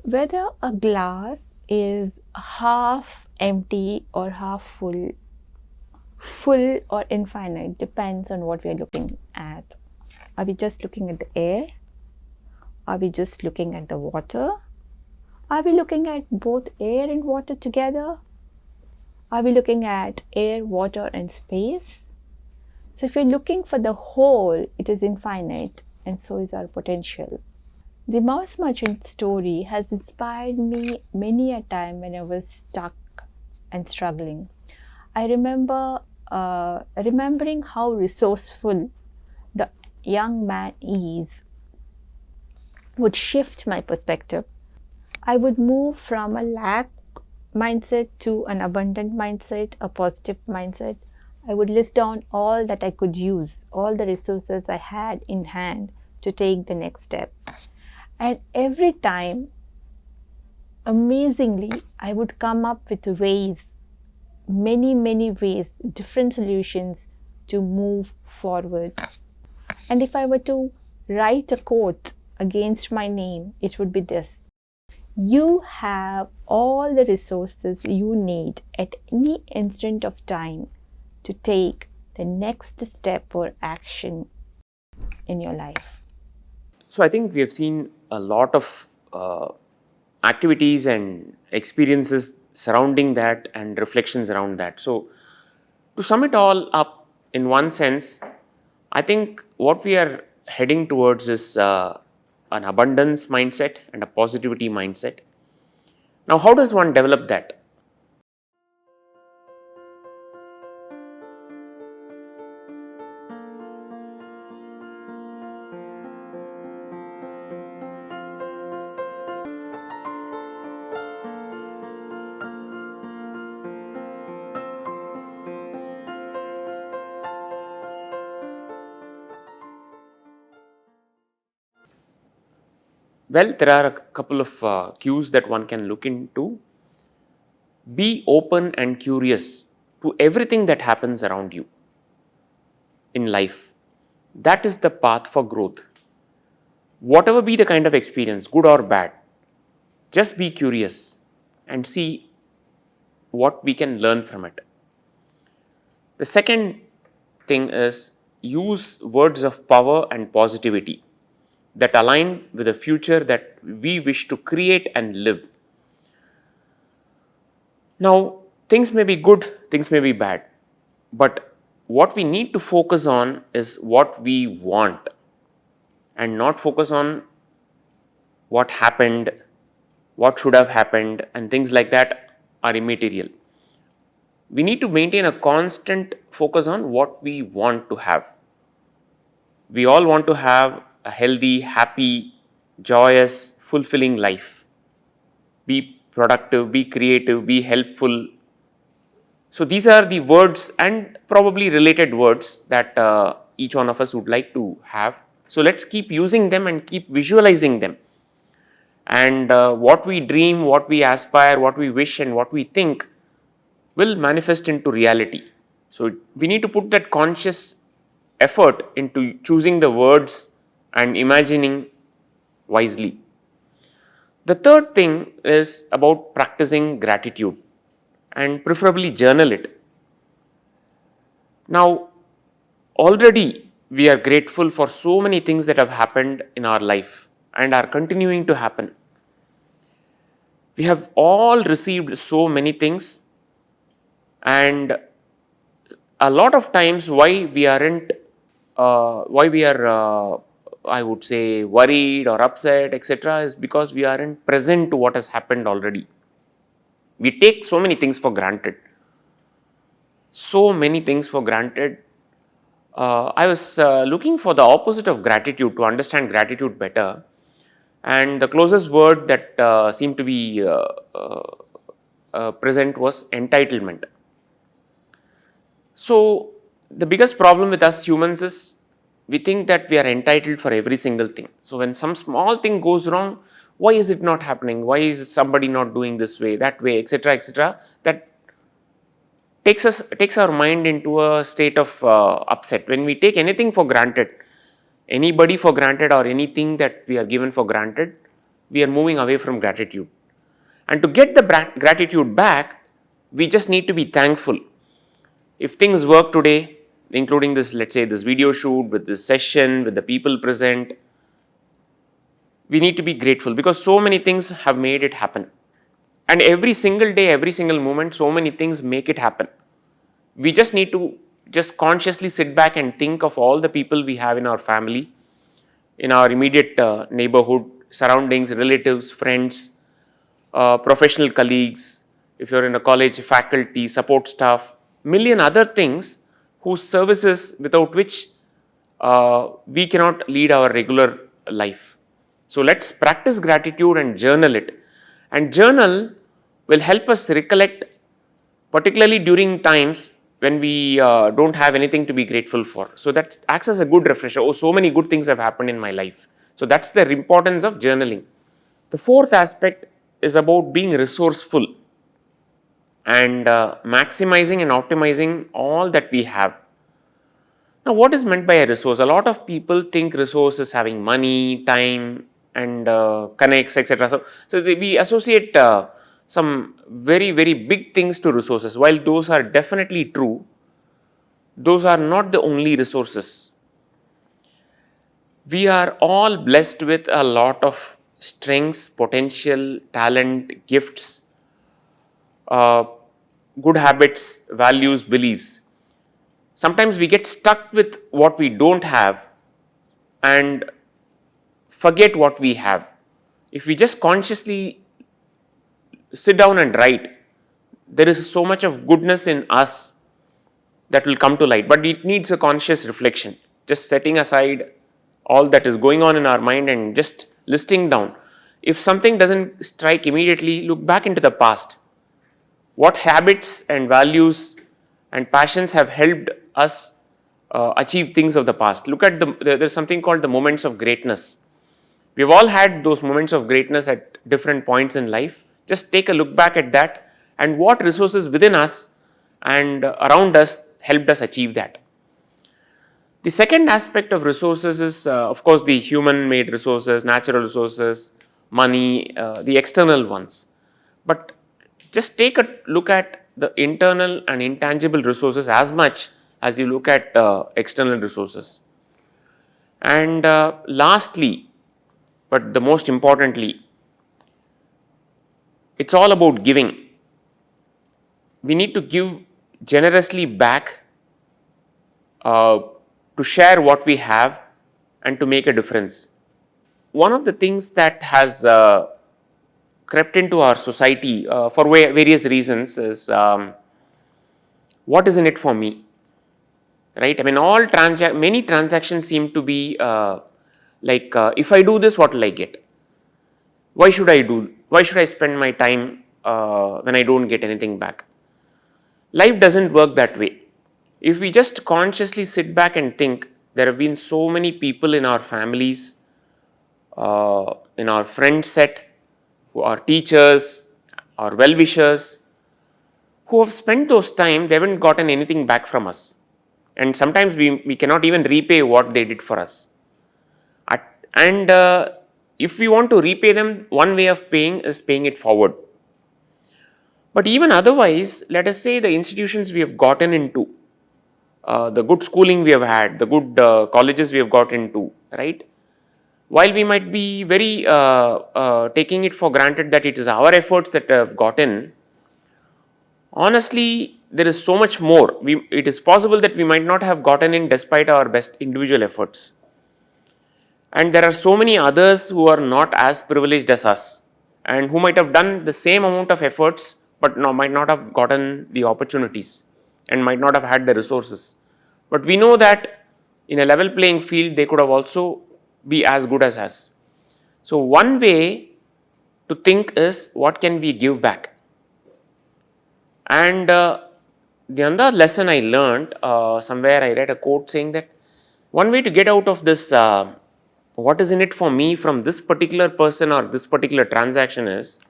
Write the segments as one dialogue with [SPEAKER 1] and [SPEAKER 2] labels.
[SPEAKER 1] whether a glass is half empty or half full, full or infinite, depends on what we are looking at. Are we just looking at the air? Are we just looking at the water? Are we looking at both air and water together? Are we looking at air, water, and space? So if you're looking for the whole, it is infinite, and so is our potential. The mouse merchant story has inspired me many a time when I was stuck and struggling. I remember remembering how resourceful the young man is would shift my perspective. I would move from a lack mindset to an abundant mindset, a positive mindset. I would list down all that I could use, all the resources I had in hand to take the next step. And every time, amazingly, I would come up with ways, many ways, different solutions to move forward. And if I were to write a quote against my name, it would be this: you have all the resources you need at any instant of time to take the next step or action in your life.
[SPEAKER 2] So I think we have seen a lot of activities and experiences surrounding that and reflections around that. So to sum it all up in one sense, I think what we are heading towards is an abundance mindset and a positivity mindset. Now, how does one develop that? Well, there are a couple of cues that one can look into. Be open and curious to everything that happens around you in life. That is the path for growth. Whatever be the kind of experience, good or bad, just be curious and see what we can learn from it. The second thing is use words of power and positivity that align with the future that we wish to create and live. Now, things may be good, things may be bad, but what we need to focus on is what we want and not focus on what happened, what should have happened, and things like that are immaterial. We need to maintain a constant focus on what we want to have. We all want to have a healthy, happy, joyous, fulfilling life. Be productive, be creative, be helpful. So these are the words and probably related words that each one of us would like to have. So let's keep using them and keep visualizing them. And what we dream, what we aspire, what we wish, and what we think will manifest into reality. So we need to put that conscious effort into choosing the words and imagining wisely. The third thing is about practicing gratitude and preferably journal it. Now, already we are grateful for so many things that have happened in our life and are continuing to happen. We have all received so many things, and a lot of times why we are I would say worried or upset, etc., is because we aren't present to what has happened already. We take so many things for granted. So many things for granted. I was looking for the opposite of gratitude to understand gratitude better, and the closest word that seemed to be present was entitlement. So the biggest problem with us humans is we think that we are entitled for every single thing. So when some small thing goes wrong, why is it not happening? Why is somebody not doing this way, that way, etc., etc.? That takes our mind into a state of upset. When we take anything for granted, anybody for granted, or anything that we are given for granted, we are moving away from gratitude. And to get the gratitude back, we just need to be thankful. If things work today, including this, let's say this video shoot, with this session, with the people present, we need to be grateful because so many things have made it happen. And every single day, every single moment, so many things make it happen. We just need to just consciously sit back and think of all the people we have in our family, in our immediate neighborhood, surroundings, relatives, friends, professional colleagues, if you're in a college, faculty, support staff, million other things whose services without which we cannot lead our regular life. So let's practice gratitude and journal it. And journal will help us recollect, particularly during times when we don't have anything to be grateful for. So that acts as a good refresher. Oh, so many good things have happened in my life. So that's the importance of journaling. The fourth aspect is about being resourceful and maximizing and optimizing all that we have. Now, what is meant by a resource? A lot of people think resource is having money, time, and connects, etc. So we associate some very, very big things to resources. While those are definitely true, those are not the only resources. We are all blessed with a lot of strengths, potential, talent, gifts, uh, good habits, values, beliefs. Sometimes we get stuck with what we don't have and forget what we have. If we just consciously sit down and write, there is so much of goodness in us that will come to light, but it needs a conscious reflection. Just setting aside all that is going on in our mind and just listing down. If something doesn't strike immediately, look back into the past. What habits and values and passions have helped us achieve things of the past? Look at there's something called the moments of greatness. We've all had those moments of greatness at different points in life. Just take a look back at that and what resources within us and around us helped us achieve that. The second aspect of resources is, of course, the human-made resources, natural resources, money, the external ones. But just take a look at the internal and intangible resources as much as you look at external resources. And lastly, but the most importantly, it's all about giving. We need to give generously back to share what we have and to make a difference. One of the things that has crept into our society for various reasons is what is in it for me, right? I mean, many transactions seem to be if I do this, what will I get? Why should I spend my time when I don't get anything back? Life doesn't work that way. If we just consciously sit back and think, there have been so many people in our families, in our friend set, who are teachers, or well-wishers, who have spent those time, they haven't gotten anything back from us. And sometimes we cannot even repay what they did for us. And if we want to repay them, one way of paying is paying it forward. But even otherwise, let us say the institutions we have gotten into, the good schooling we have had, the good colleges we have got into, right? While we might be very taking it for granted that it is our efforts that have gotten, honestly, there is so much more. It is possible that we might not have gotten in despite our best individual efforts. And there are so many others who are not as privileged as us and who might have done the same amount of efforts but might not have gotten the opportunities and might not have had the resources. But we know that in a level playing field, they could have also be as good as us. So one way to think is, what can we give back? And the other lesson I learned, somewhere I read a quote saying that one way to get out of this, what is in it for me from this particular person or this particular transaction is,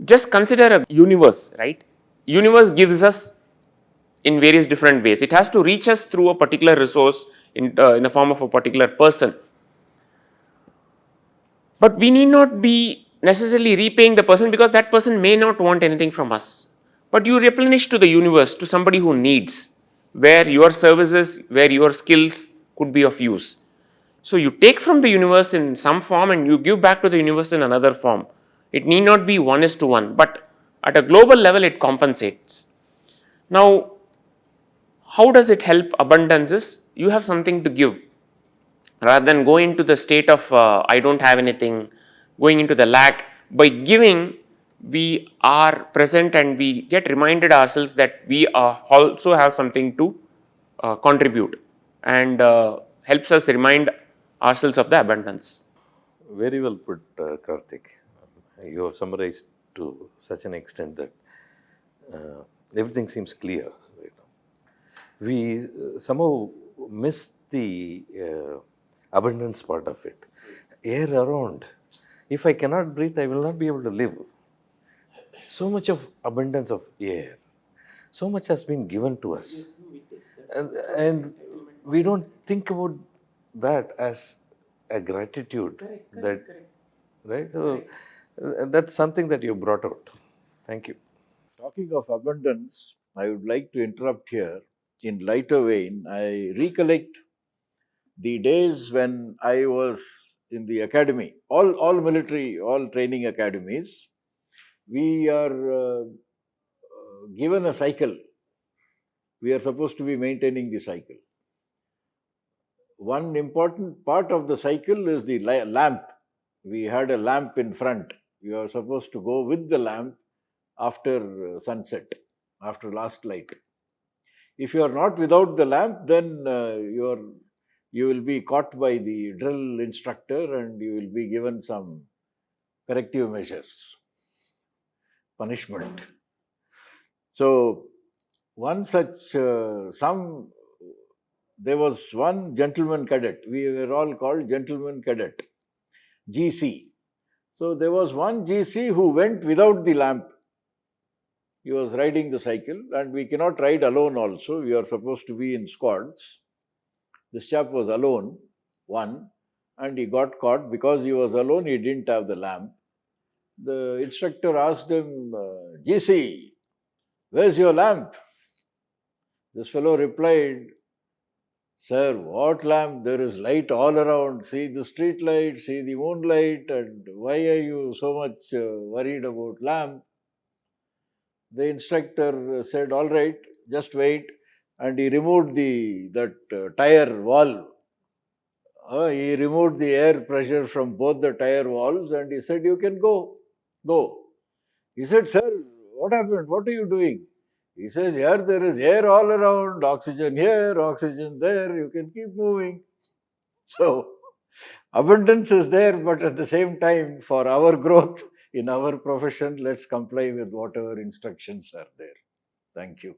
[SPEAKER 2] just consider a universe, right? Universe gives us in various different ways. It has to reach us through a particular resource in the form of a particular person. But we need not be necessarily repaying the person, because that person may not want anything from us. But you replenish to the universe, to somebody who needs, where your services, where your skills could be of use. So you take from the universe in some form and you give back to the universe in another form. It need not be one is to one, but at a global level it compensates. Now, how does it help abundances? You have something to give. Rather than going into the state of I don't have anything, going into the lack, by giving, we are present and we get reminded ourselves that we also have something to contribute, and helps us remind ourselves of the abundance.
[SPEAKER 3] Very well put, Kartik. You have summarized to such an extent that everything seems clear. Right now. We somehow miss the abundance part of it. Air around. If I cannot breathe, I will not be able to live. So much of abundance of air. So much has been given to us. And we don't think about that as a gratitude. Right? So, that's something that you brought out. Thank you.
[SPEAKER 4] Talking of abundance, I would like to interrupt here. In lighter vein, I recollect the days when I was in the academy, all military, all training academies. We are given a cycle. We are supposed to be maintaining the cycle. One important part of the cycle is the lamp. We had a lamp in front. You are supposed to go with the lamp after sunset, after last light. If you are not without the lamp, then you will be caught by the drill instructor and you will be given some corrective measures, punishment. So, one such, there was one gentleman cadet. We were all called gentleman cadet, GC. So, there was one GC who went without the lamp. He was riding the cycle, and we cannot ride alone also. We are supposed to be in squads. This chap was alone, one, and he got caught because he was alone, he didn't have the lamp. The instructor asked him, GC, where's your lamp? This fellow replied, Sir, what lamp? There is light all around. See the street light, see the moonlight, and why are you so much worried about lamp? The instructor said, all right, just wait. And he removed that tire valve. He removed the air pressure from both the tire valves and he said, you can go. Go. He said, sir, what happened? What are you doing? He says, here there is air all around, oxygen here, oxygen there, you can keep moving. So, abundance is there, but at the same time, for our growth in our profession, let's comply with whatever instructions are there. Thank you.